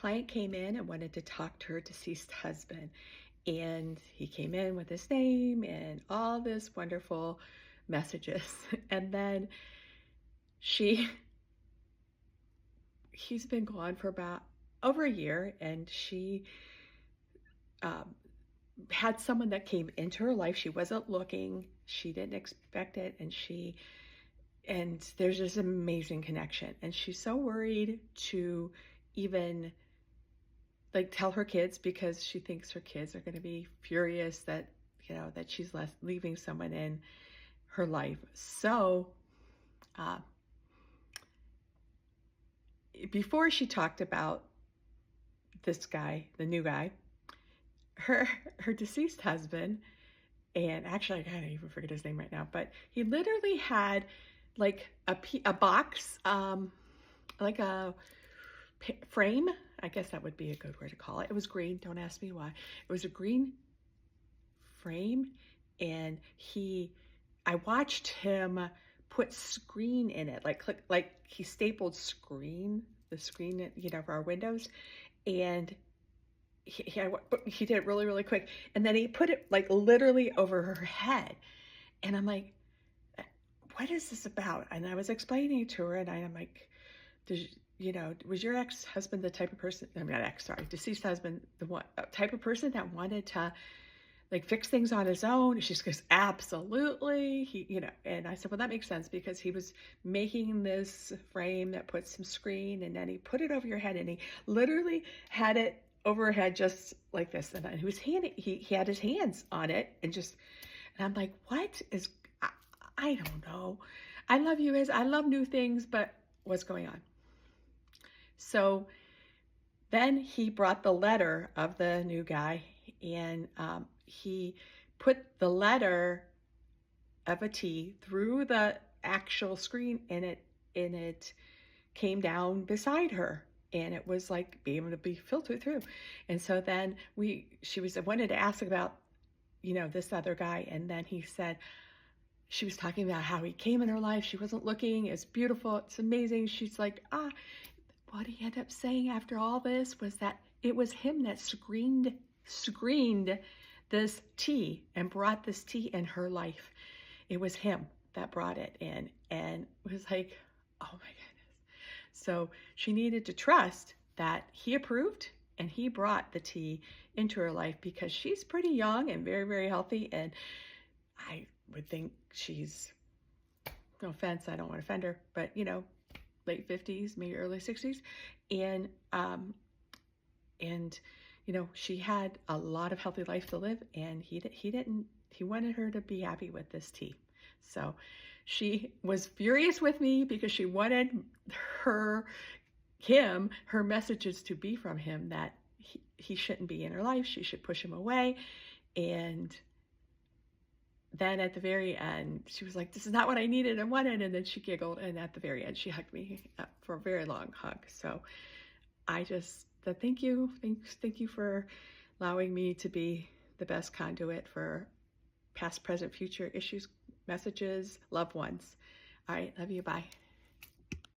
client came in and wanted to talk to her deceased husband. And he came in with his name and all this wonderful messages. And then she, he's been gone for about over a year, and she um, had someone that came into her life. She wasn't looking, she didn't expect it, and there's this amazing connection. And she's so worried to even like tell her kids, because she thinks her kids are going to be furious that that she's leaving someone in her life. So uh, before she talked about this guy, the new guy, her her deceased husband, and actually I can't even forget his name right now, but he literally had like a box, like a frame. I guess that would be a good word to call it. It was green. Don't ask me why. It was a green frame, and I watched him put screen in it, like he stapled the screen, for our windows, and he did it really, really quick, and then he put it like literally over her head, and I'm like, what is this about? And I was explaining to her, and I'm like, was your ex-husband the type of person, I'm not ex, sorry, deceased husband, the type of person that wanted to like fix things on his own? She just goes, absolutely. And I said, well, that makes sense, because he was making this frame that puts some screen, and then he put it over your head, and he literally had it over her head just like this. And he had his hands on it, and I'm like, what is, I don't know. I love you guys. I love new things, but what's going on? So then he brought the letter of the new guy, and he put the letter of a T through the actual screen, and it came down beside her, and it was like being able to be filtered through. And so then she wanted to ask about, this other guy, and then he said, she was talking about how he came in her life. She wasn't looking. It's beautiful. It's amazing. She's like, what he ended up saying after all this was that it was him that screened this tea and brought this tea in her life. It was him that brought it in, and it was like, oh my goodness. So she needed to trust that he approved and he brought the tea into her life, because she's pretty young and very, very healthy, and I would think she's, no offense, I don't want to offend her, but late 50s, maybe early 60s. And she had a lot of healthy life to live, and he wanted her to be happy with this tea. So she was furious with me because she wanted her messages to be from him, that he shouldn't be in her life. She should push him away. And then at the very end, she was like, this is not what I needed and wanted. And then she giggled. And at the very end, she hugged me for a very long hug. So I just said, thank you. Thank you for allowing me to be the best conduit for past, present, future issues, messages, loved ones. All right. Love you. Bye.